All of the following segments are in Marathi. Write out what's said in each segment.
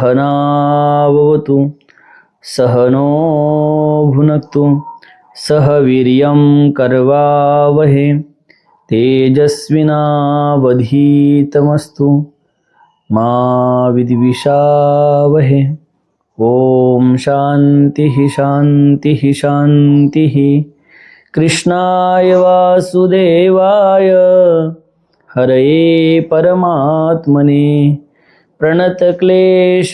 सहनाववतु सहनो भुनक्तु सह वीर्यं करवावहे तेजस्विनावधीतमस्तु मा विद्विषावहे। ओम शांतिः शांतिः शांतिः। कृष्णाय वासुदेवाय हरये परमात्मने प्रणतक्लेशनाशाय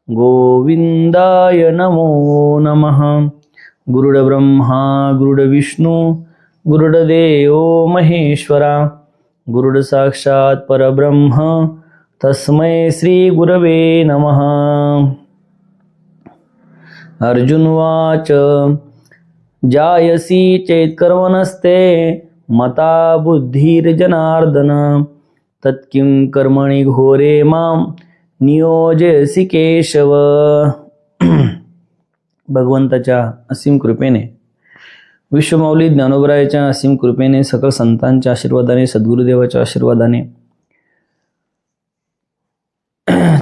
गोविंदाय नमो नमः। गुरुर्ब्रह्मा गुरुर्विष्णु गुरुर्देवो महेश्वरा गुरुर्साक्षात् परब्रह्म तस्मै श्री गुरवे नमः। अर्जुनवाच जायसी चेत्कर्मणस्ते मता बुद्धिर्जनार्दन तत्किं कर्मणि घोरे मां नियोजयसि केशव। भगवंताच्या असीम कृपेने, विश्वमाऊली ज्ञानोबरायाच्या असीम कृपेने, सकल संतांच्या आशीर्वादाने, सद्गुरुदेवाच्या आशीर्वादाने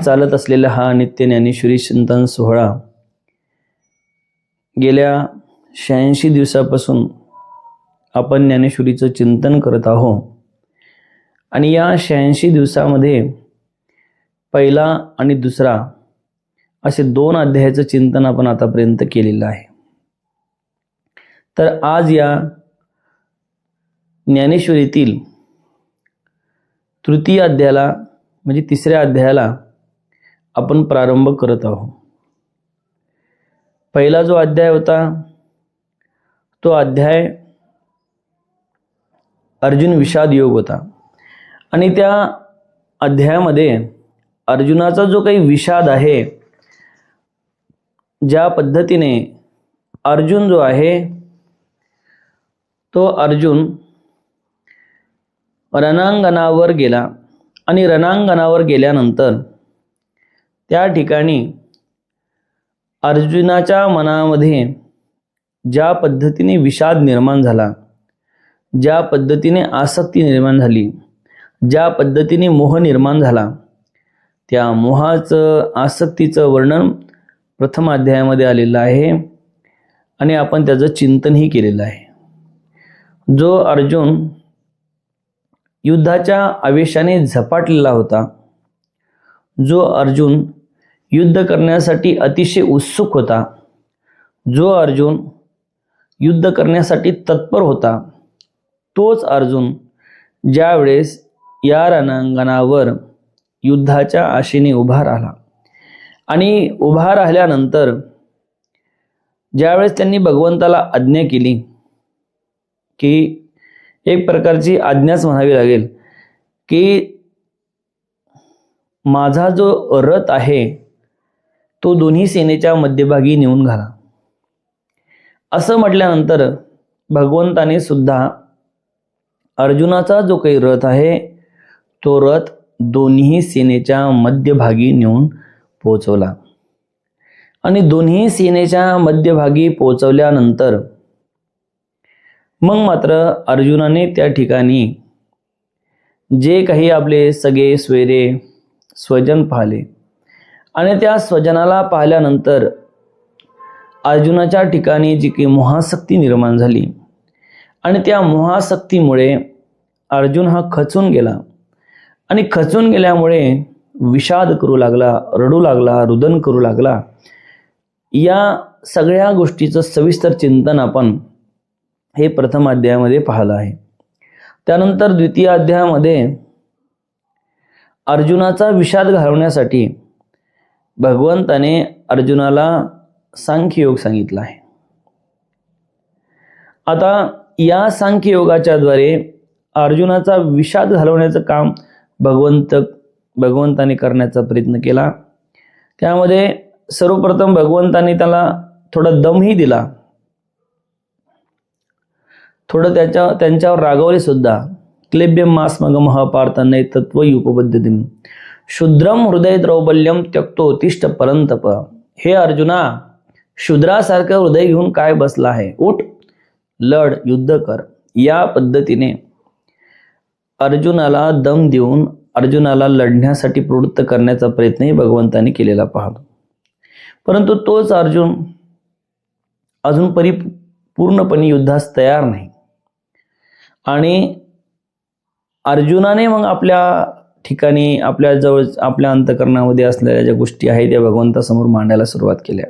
चालत असलेला हा नित्य ज्ञानेश्वरी चिंतन सोहळा गेल्या 86 दिवसापासून आपण ज्ञानेश्वरीचं चिंतन करत आहोत आणि या 86 दिवसामध्ये पहिला आणि दुसरा असे 2 अध्यायाचं चिंतन आपण आतापर्यंत केलेलं आहे। तर आज या ज्ञानेश्वरीतील तृतीय अध्यायाला म्हणजे तिसऱ्या अध्यायाला आपण प्रारंभ करत आहोत। पहिला जो अध्याय होता तो अध्याय अर्जुन विषाद योग होता आणि त्या अध्यायामध्ये अर्जुनाचा जो काही विषाद आहे, ज्या पद्धतीने अर्जुन जो आहे तो अर्जुन रणांगणावर गेला आणि रणांगणावर गेल्यानंतर त्या ठिकाणी अर्जुनाच्या मनामध्ये ज्या पद्धतीने विषाद निर्माण झाला, ज्या पद्धतीने आसक्ती निर्माण झाली, ज्या पद्धतीने मोह निर्माण झाला, त्या मोहाचं आसक्तीचं वर्णन प्रथम अध्यायामध्ये आलेलं आहे आणि आपण त्याचं चिंतनही केलेलं आहे। जो अर्जुन युद्धाच्या आवेशाने झपाटलेला होता, जो अर्जुन युद्ध करण्यासाठी अतिशय उत्सुक होता, जो अर्जुन युद्ध करण्यासाठी तत्पर होता, तोच अर्जुन ज्यावेळेस या रणांगणावर युद्धाच्या आशेने उभा राहिला आणि उभा राहिल्यानंतर ज्यावेळेस त्यांनी भगवंताला आज्ञा केली की एक प्रकारची आज्ञाच म्हणावी लागेल की माझा जो रथ आहे तो दोन्ही सेनेच्या मध्यभागी नेऊन घाला, असं म्हटल्यानंतर भगवंताने सुद्धा अर्जुनाचा जो काही रथ आहे तो रथ दोन्ही सेनेच्या मध्यभागी नेऊन पोहोचवला आणि दोन्ही सेनेच्या मध्यभागी पोहोचवल्यानंतर मग मात्र अर्जुनाने त्या ठिकाणी जे काही आपले सगळे सोयरे स्वजन पाहिले आणि त्या स्वजनाला पाहिल्यानंतर अर्जुनाच्या ठिकाणी जी काही मोहासक्ती निर्माण झाली आणि त्या मोहासक्तीमुळे अर्जुन हा खचून गेला आणि खचून गेल्यामुळे विषाद करू लागला, रडू लागला, रुदन करू लागला। या सगळ्या गोष्टीचं सविस्तर चिंतन आपण हे प्रथम अध्यायामध्ये पाहिलं आहे। त्यानंतर द्वितीय अध्यायामध्ये अर्जुनाचा विषाद घालवण्यासाठी भगवंताने अर्जुनाला सांख्ययोग सांगितला आहे। आता या सांख्ययोगाच्या द्वारे अर्जुनाचा विषाद घालवण्याचं काम भगवंताने करण्याचा प्रयत्न केला। त्यामध्ये सर्वप्रथम भगवंताने त्याला थोडा दमही दिला, थोडं त्यांच्यावर रागवले सुद्धा। क्लेब्यम मास्मगमः पार्थ नैतत्वयी उपपद्धतीने शूद्रम हृदय द्रौबल्यम त्यक्तोत्तिष्ठ परंतप। हे अर्जुना, शूद्रासारखं हृदय घेऊन काय बसला आहे, उठ, लढ, युद्ध कर। या पद्धतीने अर्जुनाला दम देऊन अर्जुनाला लढण्यासाठी प्रवृत्त करण्याचा प्रयत्नही भगवंताने केलेला पाहतो. परंतु तोच अर्जुन अजून पूर्णपणे युद्धास तयार नाही. आणि अर्जुनाने मग आपल्या ठिकाणी, आपल्या जवळ, आपल्या अंतःकरणामध्ये असलेल्या ज्या गोष्टी आहेत त्या भगवंतासमोर मांडायला सुरुवात केल्या.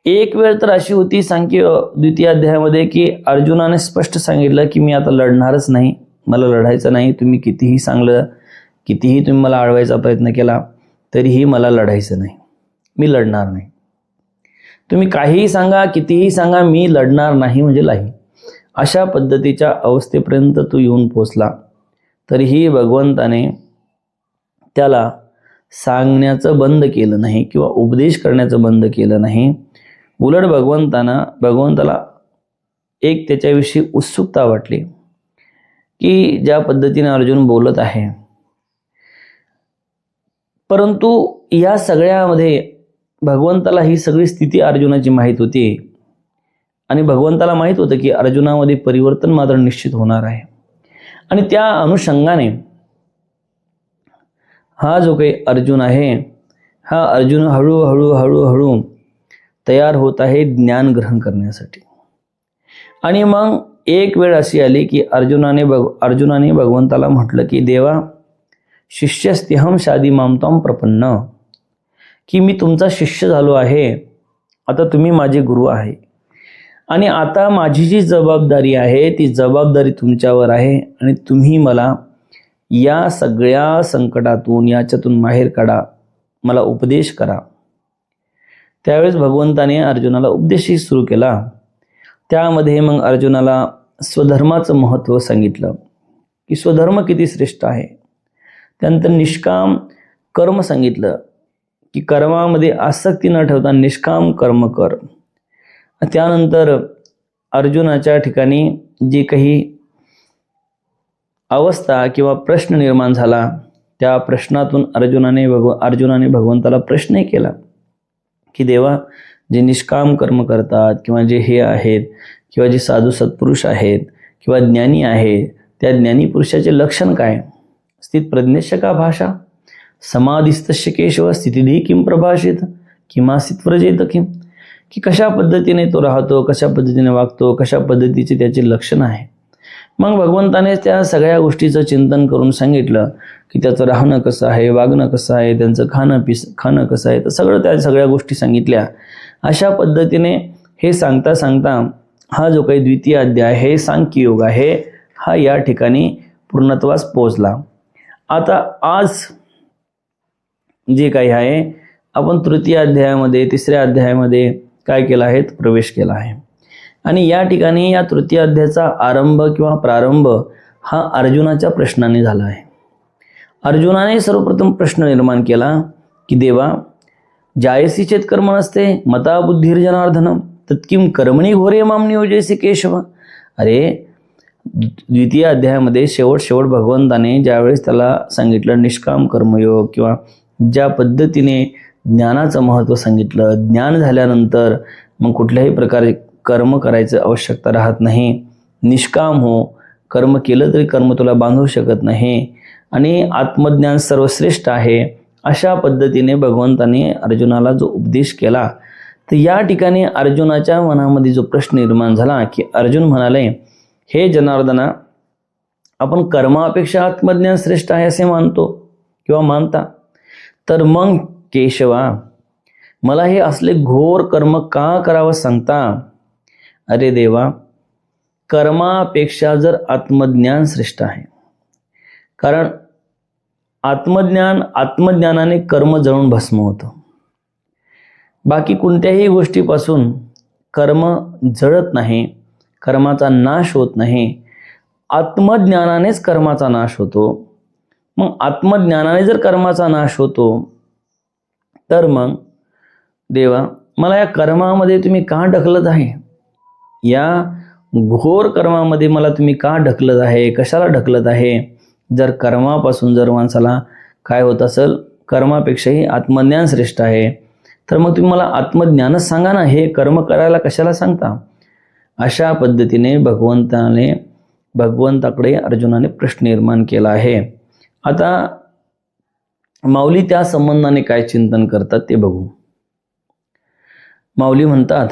एक वेळ तर अशी होती सांख्य द्वितीय अध्यायामध्ये की अर्जुनाने स्पष्ट सांगितलं की मी आता लढणारच नाही, मला लढायचं नाही. तुम्ही कितीही चांगलं, कितीही तुम्ही मला अडवायचा प्रयत्न केला तरीही मला लढायचं नाही, मी लढणार नाही. तुम्ही काहीही सांगा, कितीही सांगा, मी लढणार नाही म्हणजे नाही. अशा पद्धतीच्या अवस्थेपर्यंत तो येऊन पोचला. तरीही भगवंताने त्याला सांगण्याचं बंद केलं नाही किंवा उपदेश करण्याचं बंद केलं नाही. उलट भगवंताला एक त्याच्याविषयी उत्सुकता वाटली की ज्या पद्धतीने अर्जुन बोलत आहे. परंतु या सगळ्यामध्ये भगवंताला ही सगळी स्थिती अर्जुनाची माहीत होती आणि भगवंताला माहीत होतं की अर्जुनामध्ये परिवर्तन मात्र निश्चित होणार आहे. आणि त्या अनुषंगाने हा जो काही अर्जुन आहे, हा अर्जुन हळूहळू तयार होत आहे ज्ञान ग्रहण करण्यासाठी. आणि मग एक वेळ अशी आली की अर्जुनाने भगवंताला म्हटलं की देवा, शिष्यस्त्यहम शादी मामताम प्रपन्न, की मी तुमचा शिष्य झालो आहे, आता तुम्ही माझे गुरु आहे आणि आता माझी जी जबाबदारी आहे ती जबाबदारी तुमच्यावर आहे आणि तुम्ही मला या सगळ्या संकटातून, याच्यातून बाहेर काढा, मला उपदेश करा. त्यावेळेस भगवंताने अर्जुनाला उपदेशही सुरू केला. त्यामध्ये मग अर्जुनाला स्वधर्माचं महत्त्व सांगितलं की स्वधर्म किती श्रेष्ठ आहे. त्यानंतर निष्काम कर्म सांगितलं की कर्मामध्ये आसक्ती न ठेवता निष्काम कर्म कर. त्यानंतर अर्जुनाच्या ठिकाणी जी काही अवस्था किंवा प्रश्न निर्माण झाला, त्या प्रश्नातून अर्जुनाने भगवंताला प्रश्नही केला की देवा, जे निष्काम कर्म करतात किंवा जे हे आहेत किंवा जे साधू सत्पुरुष आहेत किंवा ज्ञानी आहेत, त्या ज्ञानी पुरुषाचे लक्षण काय? स्थित प्रज्ञेश का भाषा, समाधिस्तस्य केशव स्थितिधी किम प्रभाषित, किमासित व्रजेत किम, की कशा पद्धतीने तो राहतो, कशा पद्धतीने वागतो, कशा पद्धतीचे त्याचे लक्षण आहे. मग भगवंताने त्या सगळ्या गोष्टीचं चिंतन करून सांगितलं की त्याचं राहणं कसं आहे, वागणं कसं आहे, त्यांचं खाणं कसं आहे, तर त्या सगळ्या गोष्टी सांगितल्या. अशा पद्धतीने हे सांगता हा जो काही द्वितीय अध्याय आहे, सांख्ययोग आहे, हा या ठिकाणी पूर्णत्वास पोहोचला. आता आज जे काही आहे, आपण तृतीय अध्यायामध्ये, तिसऱ्या अध्यायामध्ये काय केलं आहे, प्रवेश केला आहे. आणि या ठिकाणी या तृतीय अध्यायाचा आरंभ किंवा प्रारंभ हा अर्जुनाच्या प्रश्नाने झाला आहे. अर्जुनाने सर्वप्रथम प्रश्न निर्माण केला की देवा, जायसी चेत कर्म नसते मता बुद्धीर जनार्दन तत्किम कर्मणी घोरे माम नियोजयसी केशव. अरे, द्वितीय अध्यायामध्ये शेवट भगवंताने ज्यावेळेस त्याला सांगितलं निष्काम कर्मयोग किंवा ज्या पद्धतीने ज्ञानाचं महत्त्व सांगितलं, ज्ञान झाल्यानंतर मग कुठल्याही प्रकारे कर्म करायचं आवश्यकता राहत नाही, निष्काम हो, कर्म केलं तरी कर्म तुला बांधू शकत नाही आणि आत्मज्ञान सर्वश्रेष्ठ आहे, अशा पद्धतीने भगवंताने अर्जुनाला जो उपदेश केला. तर या ठिकाणी अर्जुनाच्या मनामध्ये जो प्रश्न निर्माण झाला की अर्जुन म्हणाले, हे जनार्दना, आपण कर्मापेक्षा आत्मज्ञान श्रेष्ठ आहे असे मानतो किंवा मानता, तर मग केशवा, मला हे असले घोर कर्म का करावं सांगता? अरे देवा, कर्मापेक्षा जर आत्मज्ञान श्रेष्ठ आहे, कारण आत्मज्ञानाने कर्म जळून भस्म होतं. बाकी कोणत्याही गोष्टीपासून कर्म जळत नाही, कर्माचा नाश होत नाही, आत्मज्ञानानेच कर्माचा नाश होतो. मग आत्मज्ञानाने जर कर्माचा नाश होतो, तर मग देवा, मला या कर्मामध्ये तुम्ही का ढकलत आहे? या घोर कर्मामध्ये मला तुम्ही का ढकलत आहे? कशाला ढकलत आहे? जर कर्मापासून जर माणसाला काय होत असेल, कर्मापेक्षाही आत्मज्ञान श्रेष्ठ आहे, तर मग तुम्ही मला आत्मज्ञानच सांगा ना, हे कर्म करायला कशाला सांगता? अशा पद्धतीने भगवंताकडे अर्जुनाने प्रश्न निर्माण केला आहे. आता माऊली त्या संबंधाने काय चिंतन करतात ते बघू. माऊली म्हणतात,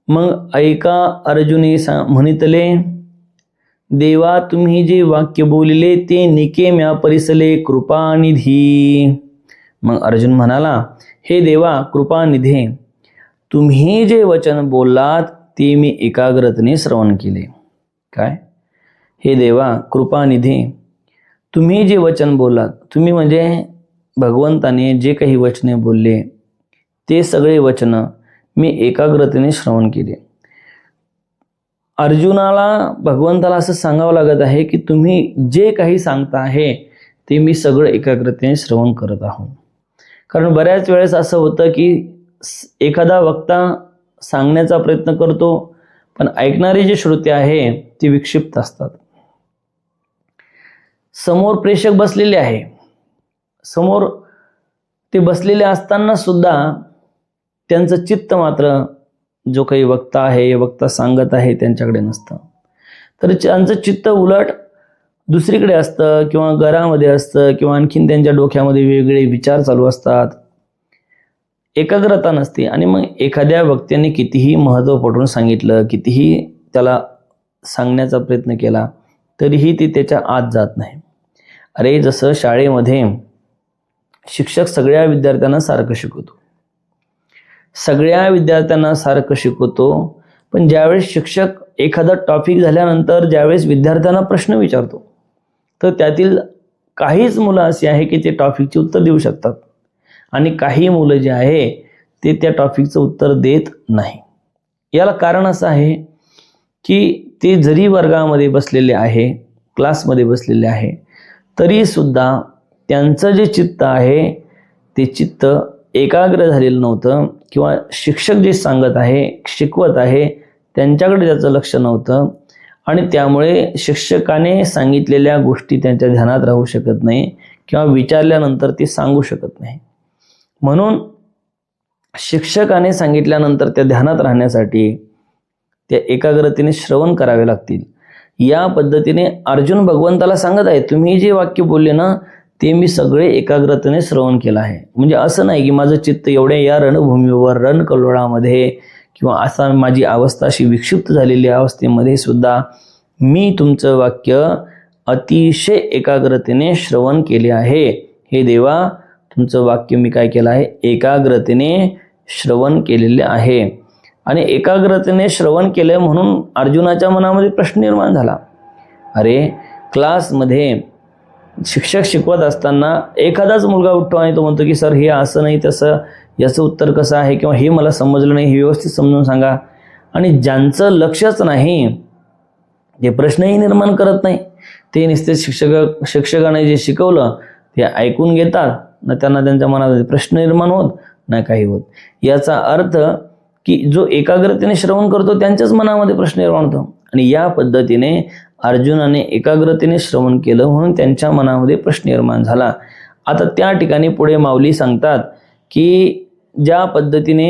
मग ऐका अर्जुनी म्हणितले, देवा तुम्ही जे वाक्य बोलिले ते निके म्या परिसले कृपानिधी. मग अर्जुन म्हणाला, हे देवा कृपानिधे, तुम्ही जे वचन बोललात ते मी एकाग्रतेने श्रवण केले. काय? हे देवा कृपानिधे, तुम्ही जे वचन बोललात, तुम्ही म्हणजे भगवंताने जे काही वचने बोलले ते सगळे वचन मी एकाग्रतेने श्रवण केले. अर्जुनाला भगवंताला असं सांगावं लागत आहे की तुम्ही जे काही सांगता आहे ते मी सगळं एकाग्रतेने श्रवण करत आहोत. कारण बऱ्याच वेळेस असं होतं की एखादा वक्ता सांगण्याचा प्रयत्न करतो, पण ऐकणारे जे श्रोते आहे ते विक्षिप्त असतात. समोर प्रेक्षक बसलेले आहे, समोर ते बसलेले असताना सुद्धा त्यांचं चित्त मात्र जो काही वक्ता आहे, वक्ता सांगत आहे त्यांच्याकडे नसतं. तर त्यांचं चित्त उलट दुसरीकडे असतं किंवा घरामध्ये असतं किंवा आणखीन त्यांच्या डोक्यामध्ये वेगवेगळे विचार चालू असतात, एकाग्रता नसते. आणि मग एखाद्या वक्त्याने कितीही महत्त्व पटवून सांगितलं, कितीही त्याला सांगण्याचा प्रयत्न केला तरीही ते त्याच्या आत जात नाही. अरे जसं शाळेमध्ये शिक्षक सगळ्या विद्यार्थ्यांना सारखं शिकवतो, सगळ्या विद्यार्थ्यांना सारखं शिकवतो, पण ज्यावेळेस शिक्षक एखादा टॉपिक झाल्यानंतर ज्यावेळेस विद्यार्थ्यांना प्रश्न विचारतो तर त्यातील काहीच मुलं अशी आहे की ते टॉपिकचे उत्तर देऊ शकतात आणि काही मुलं जे आहे ते त्या टॉपिकचं उत्तर देत नाही. याला कारण असं आहे की ते जरी वर्गामध्ये बसलेले आहे, क्लासमध्ये बसलेले आहे, तरी सुद्धा त्यांचं जे चित्त आहे ते चित्त एकाग्र झालेलं नव्हतं किंवा शिक्षक जे सांगत आहे, शिकवत आहे त्यांच्याकडे त्याचं लक्ष नव्हतं आणि त्यामुळे शिक्षकाने सांगितलेल्या गोष्टी त्यांच्या ध्यानात राहू शकत नाही किंवा विचारल्यानंतर ते सांगू शकत नाही. म्हणून शिक्षकाने सांगितल्यानंतर त्या ध्यानात राहण्यासाठी त्या एकाग्रतेने श्रवण करावे लागतील. या पद्धतीने अर्जुन भगवंताला सांगत आहे, तुम्ही जे वाक्य बोलले ना ते मी सगळे एकाग्रतेने श्रवण केलं आहे. म्हणजे असं नाही की माझं चित्त एवढ्या या रणभूमीवर रणकल्लोळामध्ये किंवा असा माझी अवस्था अशी विक्षिप्त झालेली अवस्थेमध्ये सुद्धा मी तुमचं वाक्य अतिशय एकाग्रतेने श्रवण केले आहे. हे देवा तुमचं वाक्य मी काय केलं आहे, एकाग्रतेने श्रवण केलेले आहे. आणि एकाग्रतेने श्रवण केलं म्हणून अर्जुनाच्या मनामध्ये प्रश्न निर्माण झाला. अरे क्लासमध्ये शिक्षक शिकवत असताना एखादाच मुलगा उठतो आणि तो म्हणतो की सर हे असं नाही तसं, याचं उत्तर कसं आहे किंवा हे मला समजलं नाही, हे व्यवस्थित समजून सांगा. आणि ज्यांचं लक्षच नाही ते प्रश्नही निर्माण करत नाही, ते नुसते शिक्षकाने जे शिकवलं ते ऐकून घेतात ना, त्यांना त्यांच्या मनात प्रश्न निर्माण होत नाही काही होत. याचा अर्थ की जो एकाग्रतेने श्रवण करतो त्यांच्याच मनामध्ये प्रश्न निर्माण होतो. आणि या पद्धतीने अर्जुनाने एकाग्रतेने श्रवण केलं म्हणून त्यांच्या मनामध्ये प्रश्न निर्माण झाला. आता त्या ठिकाणी पुढे माऊली सांगतात की ज्या पद्धतीने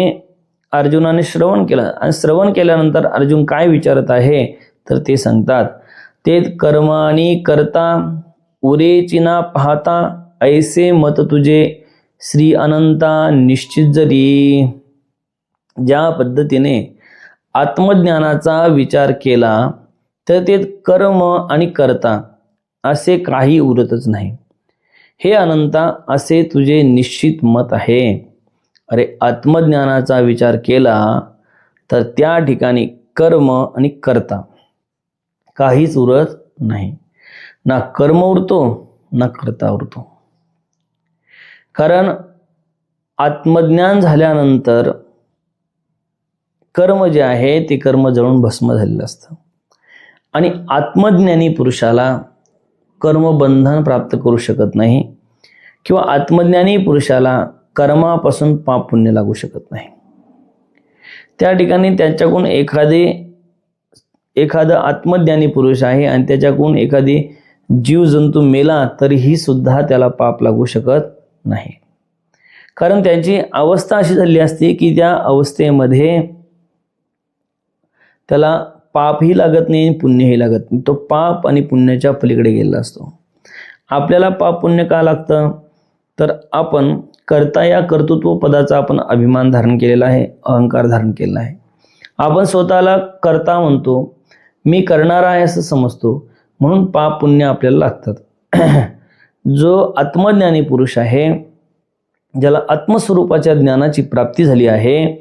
अर्जुनाने श्रवण केलं आणि श्रवण केल्यानंतर अर्जुन काय विचारत आहे तर ते सांगतात, ते कर्माणी करता उरेची ना पाहता ऐसे मत तुझे श्री अनंता निश्चित जरी. ज्या पद्धतीने आत्मज्ञानाचा विचार केला तर ते कर्म आणि कर्ता असे काही उरतच नाही. हे अनंता असे तुझे निश्चित मत आहे. अरे आत्मज्ञानाचा विचार केला तर त्या ठिकाणी कर्म आणि कर्ता काहीच उरत नाही. ना कर्म उरतो ना कर्ता उरतो. कारण आत्मज्ञान झाल्यानंतर कर्म जे आहे ते कर्म जळून भस्म झालेलं असतं आणि आत्मज्ञानी पुरुषाला कर्मबंधन प्राप्त करू शकत नाही किंवा आत्मज्ञानी पुरुषाला कर्मापासून पाप पुण्य लागू शकत नाही. त्या ठिकाणी त्याच्याकडून एखादा आत्मज्ञानी पुरुष आहे आणि त्याच्याकडून एखादी जीवजंतू मेला तरीही सुद्धा त्याला पाप लागू शकत नाही. कारण त्यांची अवस्था अशी झाली असते की त्या अवस्थेमध्ये त्याला पापही लागत नाही पुण्यही लागत नाही. तो पाप आणि पुण्याच्या पलीकडे गेलेला असतो. आपल्याला पाप पुण्य का लागतं? तर आपण कर्ता या कर्तृत्व पदाचा आपण अभिमान धारण केलेला आहे, अहंकार धारण केलेला आहे. आपण स्वतःला कर्ता म्हणतो, मी करणार आहे असं समजतो, म्हणून पाप पुण्य आपल्याला लागतात. जो आत्मज्ञानी पुरुष आहे, ज्याला आत्मस्वरूपाच्या ज्ञानाची प्राप्ती झाली आहे,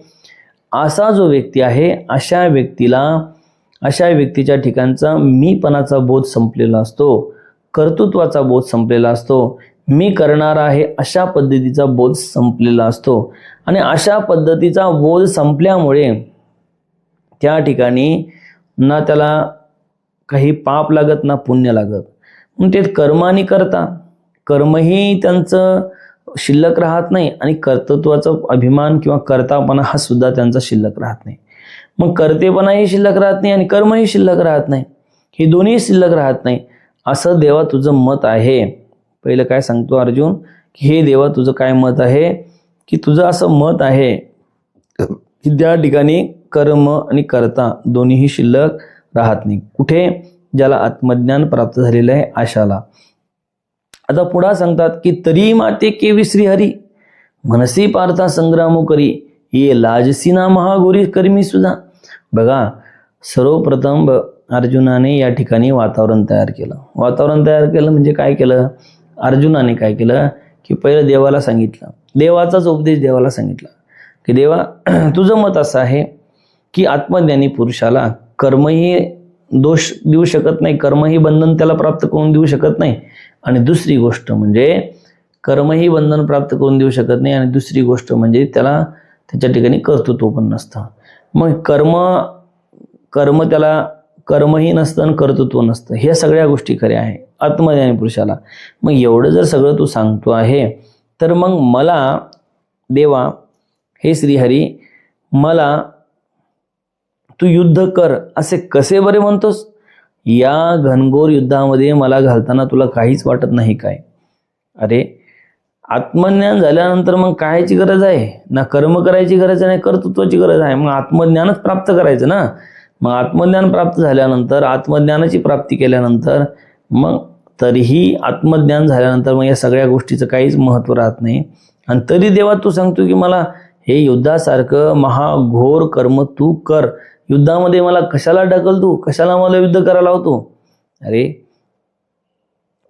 असा जो व्यक्ती आहे, अशा व्यक्तीच्या ठिकाणचा मीपणाचा बोध संपलेला असतो, कर्तृत्वाचा बोध संपलेला असतो, मी करणार आहे अशा पद्धतीचा बोध संपलेला असतो. आणि अशा पद्धतीचा बोध संपल्यामुळे त्या ठिकाणी ना त्याला काही पाप लागत ना पुण्य लागत. मग ते कर्माने करता, कर्मही त्यांचं शिल्लक राहत नाही आणि कर्तृत्वाचा अभिमान किंवा कर्तापणा हा सुद्धा त्यांचा शिल्लक राहत नाही. मग कर्तेपणाही शिल्लक राहत नाही आणि कर्मही शिल्लक राहत नाही, हे दोन्ही शिल्लक राहत नाही. असं देवा तुझं मत आहे. पहिलं काय सांगतो अर्जुन, की हे देवा तुझं काय मत आहे, की तुझं असं मत आहे की त्या ठिकाणी कर्म आणि कर्ता दोन्हीही शिल्लक राहत नाही. कुठे? ज्याला आत्मज्ञान प्राप्त झालेलं आहे अशाला. आता पुढे सांगतात की तरी माते केवी श्रीहरी मनसी पार्था संग्रामो करी ये लाजसीना महागोरी कर्मी सुद्धा. बघा, सर्वप्रथम अर्जुनाने या ठिकाणी वातावरण तयार केलं. वातावरण तयार केलं म्हणजे काय केलं? अर्जुनाने काय केलं की पहिलं देवाला सांगितलं, देवाचाच उपदेश देवाला सांगितला की देवा तुझं मत असं आहे की आत्मज्ञानी पुरुषाला कर्मही दोष देऊ शकत नाही, कर्मही बंधन त्याला प्राप्त करून देऊ शकत नाही. आणि दुसरी गोष्ट म्हणजे कर्मही बंधन प्राप्त करून देऊ शकत नाही, आणि दुसरी गोष्ट म्हणजे त्याला त्याच्या ठिकाणी कर्तृत्व पण नसतं. मग कर्म त्याला कर्मही नसतं आणि कर्तृत्व नसतं. ह्या सगळ्या गोष्टी खऱ्या आहे आत्मज्ञानी पुरुषाला. मग एवढं जर सगळं तू सांगतो आहे, तर मग मला देवा, हे श्रीहरी, मला तू युद्ध कर असे कसे बरे म्हणतोस? या घनघोर युद्धामध्ये मला घालताना तुला काहीच वाटत नाही काय? अरे, आत्मज्ञान झाल्यानंतर मग कायची गरज आहे? ना कर्म करायची गरज आहे, नाही कर्तृत्वाची गरज आहे. मग आत्मज्ञानच प्राप्त करायचं ना. मग आत्मज्ञान प्राप्त झाल्यानंतर, आत्मज्ञानाची प्राप्ती केल्यानंतर, मग तरीही आत्मज्ञान झाल्यानंतर मग या सगळ्या गोष्टीचं काहीच महत्त्व राहत नाही. आणि तरी देवा तू सांगतो की मला हे युद्धासारखं महाघोर कर्म तू कर, युद्धामध्ये मला कशाला ढकलतो, कशाला मला युद्ध करायला लावतो? अरे,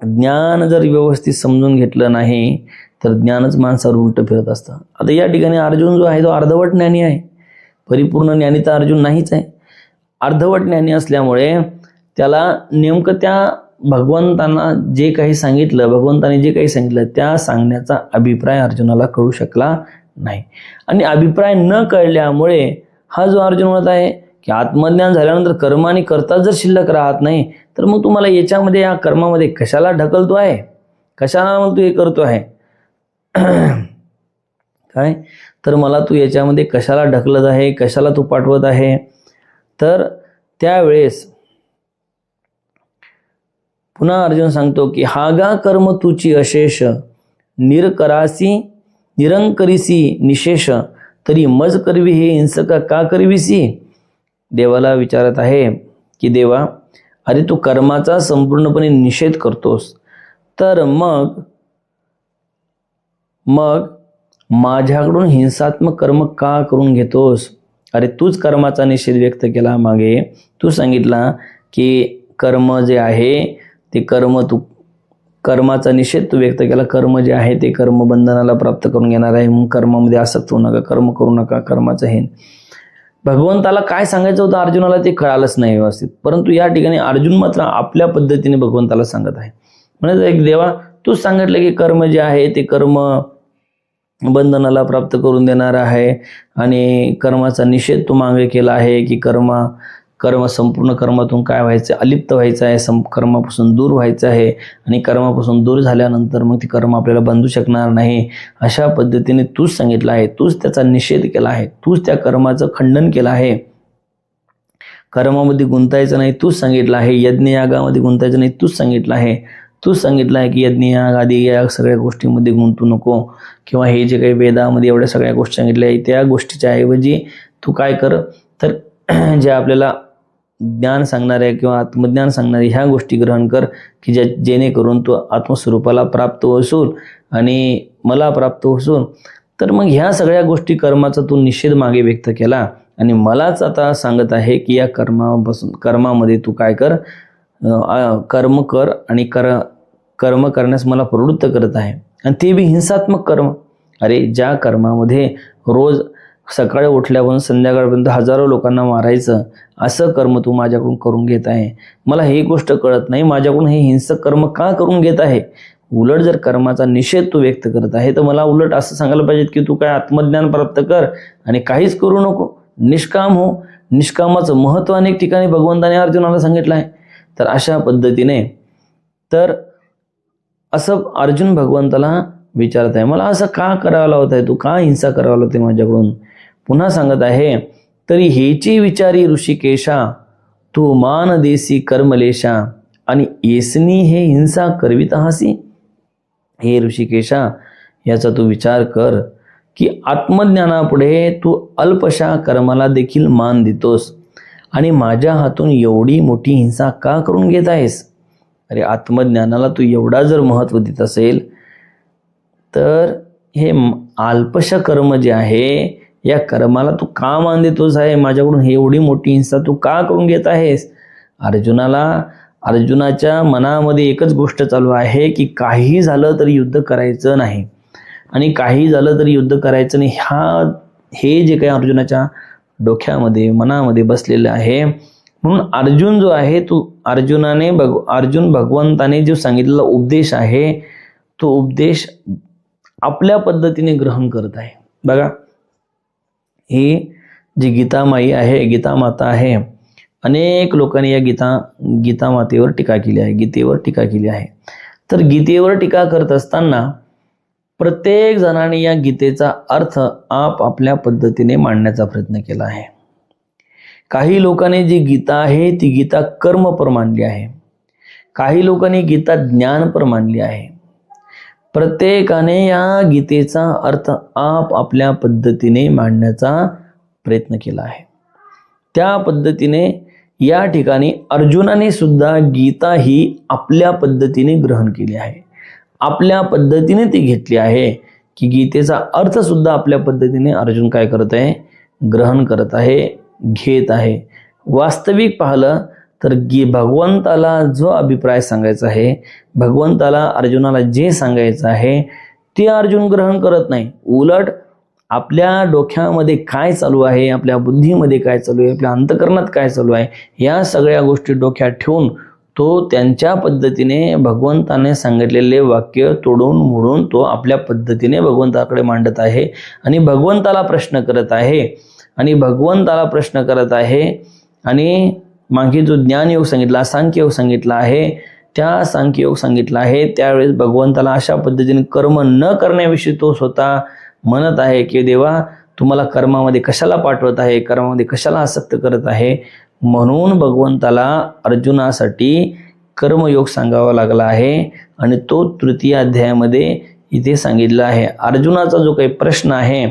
ज्ञान जर व्यवस्थित समजून घेतलं नाही तर ज्ञानच माणसावर उलट फिरत असतं. आता या ठिकाणी अर्जुन जो आहे तो अर्धवट ज्ञानी आहे, परिपूर्ण ज्ञानी तर अर्जुन नाहीच आहे. अर्धवट ज्ञानी असल्यामुळे त्याला नेमकं त्या भगवंतांना जे काही सांगितलं, भगवंताने जे काही सांगितलं त्या सांगण्याचा अभिप्राय अर्जुनाला कळू शकला नाही. आणि अभिप्राय न कळल्यामुळे हा जो अर्जुन म्हणत आहे की आत्मज्ञान झाल्यानंतर कर्म आणि कर्ता जर शिल्लक राहत नाही, तर मग तुम्हाला याच्यामध्ये, या कर्मामध्ये कशाला ढकलतो आहे, कशाला मग तू हे करतो आहे काय? तर मला तू याच्यामध्ये कशाला ढकलत आहे, कशाला तू पाठवत आहे? तर त्यावेळेस पुन्हा अर्जुन सांगतो की हागा कर्म तुची अशेष निरकरासी निरंकरीसी निशेष तरी मज करवी हे हिंसका का करवीसी. देवाला विचारत आहे की देवा, अरे तू कर्माचा संपूर्णपणे निषेध करतोस, तर मग माझ्याकडून हिंसात्मक कर्म का करून घेतोस? अरे तूच कर्माचा निषेध व्यक्त केला. मागे तू सांगितला की कर्म जे आहे ते कर्माचा निषेध तू व्यक्त केला. कर्म जे आहे ते कर्म बंधनाला प्राप्त करून घेणार आहे, मग कर्मामध्ये आसक्त होऊ नका, कर्म करू नका, कर्माचं हे. भगवंताला काय सांगायचं होतं अर्जुनाला ते कळालंच नाही व्यवस्थित. परंतु या ठिकाणी अर्जुन मात्र आपल्या पद्धतीने भगवंताला सांगत आहे. म्हणजे एक देवा, तूच सांगितलं की कर्म जे आहे ते कर्म बंधनाला प्राप्त करून देणार आहे, आणि कर्माचा निषेध तू मागे केला आहे की कर्म संपूर्ण कर्मातून काय व्हायचं, अलिप्त व्हायचं आहे, कर्मापासून दूर व्हायचं आहे, आणि कर्मापासून दूर झाल्यानंतर मग ती कर्म आपल्याला बांधू शकणार नाही. अशा पद्धतीने तूच सांगितलं आहे, तूच त्याचा निषेध केला आहे, तूच त्या कर्माचं खंडन केलं आहे. कर्मामध्ये गुंतायचं नाही तूच सांगितलं आहे, यज्ञयागामध्ये गुंतायचं नाही तूच सांगितलं आहे. तूच सांगितलं आहे की यज्ञयाग आदी या सगळ्या गोष्टींमध्ये गुंतू नको, किंवा हे जे काही वेदामध्ये एवढ्या सगळ्या गोष्टी सांगितल्या आहे त्या गोष्टीच्या ऐवजी तू काय कर, तर जे आपल्याला ज्ञान सांगणाऱ्या किंवा आत्मज्ञान सांगणाऱ्या ह्या गोष्टी ग्रहण कर की जेणेकरून तू आत्मस्वरूपाला प्राप्त होशील आणि मला प्राप्त होशील. तर मग ह्या सगळ्या गोष्टी कर्माचा तू निषेध मागे व्यक्त केला आणि मलाच आता सांगत आहे की या कर्मामध्ये तू काय कर, कर्म कर आणि कर्म करण्यास मला प्रवृत्त करत आहे आणि ते बी हिंसात्मक कर्म. अरे ज्या कर्मामध्ये रोज सकाळी उठल्यापासून संध्याकाळपर्यंत हजारो लोकांना मारायचं असं कर्म तू माझ्याकडून करून घेत आहे. मला ही गोष्ट कळत नाही, माझ्याकडून हे हिंसक कर्म का करून घेत आहे. उलट जर कर्माचा निषेध तू व्यक्त करत आहे तर मला उलट असं सांगायला पाहिजे की तू काय आत्मज्ञान प्राप्त कर आणि काहीच करू नको, निष्काम हो. निष्कामाचं महत्त्व अनेक ठिकाणी भगवंताने अर्जुनाला सांगितलं आहे. तर अशा पद्धतीने तर असं अर्जुन भगवंताला विचारत आहे, मला असं का करावं लावत आहे, तू का हिंसा करावं लावते माझ्याकडून. पुन्हा सांगत आहे, तरी हेची विचारी ऋषिकेशा तू मान देसी कर्मलेशा आणि येसनी हे हिंसा करवित आहासी. हे ऋषिकेशा याचा तू विचार कर की आत्मज्ञानापुढे तू अल्पशा कर्माला देखील मान देतोस आणि माझ्या हातून एवढी मोठी हिंसा का करून घेत आहेस. अरे आत्मज्ञानाला तू एवढा जर महत्त्व देत असेल तर हे अल्पशा कर्म जे आहे या कर्माला तू का मान देतोस आहे, माझ्याकडून हे एवढी मोठी हिंसा तू का करून घेत आहेस. अर्जुनाच्या मनामध्ये एकच गोष्ट चालू आहे की काही झालं तरी युद्ध करायचं नाही आणि काही झालं तरी युद्ध करायचं नाही. हे जे काही अर्जुनाच्या डोक्यामध्ये मनामध्ये बसलेलं आहे. म्हणून अर्जुन जो आहे अर्जुन भगवंताने जो सांगितलेला उपदेश आहे तो उपदेश आपल्या पद्धतीने ग्रहण करत आहे. बघा ही जी गीतामाई आहे, गीतामाता आहे, अनेक लोकांनी या गीतामातेवर टीका केली आहे, गीतेवर टीका केली आहे. तर गीतेवर टीका करत असताना प्रत्येक जणाने या गीतेचा अर्थ आपल्या पद्धतीने मांडण्याचा प्रयत्न केला आहे. काही लोकांनी जी गीता आहे ती गीता कर्मपर मानली आहे, काही लोकांनी गीता ज्ञानपर मानली आहे. प्रत्येकाने या गीतेचा अर्थ आपल्या पद्धतीने मांडण्याचा प्रयत्न केला आहे. त्या पद्धतीने या ठिकाणी अर्जुनाने सुद्धा गीता ही आपल्या पद्धतीने ग्रहण केली आहे, आपल्या पद्धतीने ती घेतली आहे की गीतेचा अर्थ सुद्धा आपल्या पद्धतीने अर्जुन काय करत आहे, ग्रहण करत आहे, घेत आहे. वास्तविक पाहिलं तर भगवंताला जो अभिप्राय सांगायचा आहे, भगवंताला अर्जुनाला जे सांगायचं आहे ते अर्जुन ग्रहण करत नाही. उलट आपल्या डोक्यामध्ये काय चालू आहे, आपल्या बुद्धीमध्ये काय चालू आहे, आपल्या अंतःकरणात काय चालू आहे, या सगळ्या गोष्टी डोक्यात ठेवून तो त्यांच्या पद्धतीने भगवंताने सांगितलेले वाक्य तोडून मोडून तो आपल्या पद्धतीने भगवंताकडे मांडत आहे आणि भगवंताला प्रश्न करत आहे आणि मागे जो ज्ञानयोग सांगितला, सांख्ययोग सांगितला आहे, त्या सांख्ययोग सांगितला आहे त्यावेळेस भगवंताला अशा पद्धतीने कर्म न करण्याविषयी तो स्वतः म्हणत आहे की देवा तुम्हाला कर्मामध्ये कशाला पाठवत आहे, कर्मामध्ये कशाला आसक्त करत आहे. म्हणून भगवंताला अर्जुनासाठी कर्मयोग सांगावा लागला आहे आणि तो तृतीय अध्यायामध्ये इथे सांगितला आहे. अर्जुनाचा जो काही प्रश्न आहे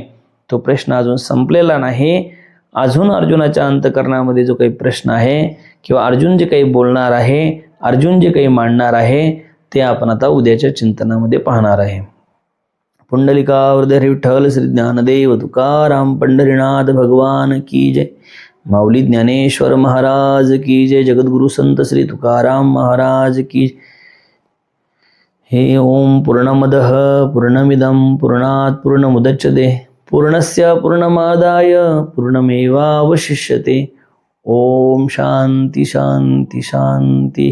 तो प्रश्न अजून संपलेला नाही. अजून अर्जुनाच्या अंतःकरणामध्ये जो काही प्रश्न आहे किंवा अर्जुन जे काही बोलणार आहे, अर्जुन जे काही मांडणार आहे ते आपण आता उद्याच्या चिंतनामध्ये पाहणार आहे. पुंडलिकावरदे विठ्ठल श्री ज्ञानदेव तुकाराम पंढरीनाथ भगवान की जय. माऊली ज्ञानेश्वर महाराज की जय. जगद्गुरु संत श्री तुकाराम महाराज की. हे ओम पूर्णमदः पूर्णमिदं पूर्णात् पूर्णमुदच्यते पूर्णस्य पूर्णमादाय पूर्णमेवावशिष्यते. ओम शांती शांती शांती.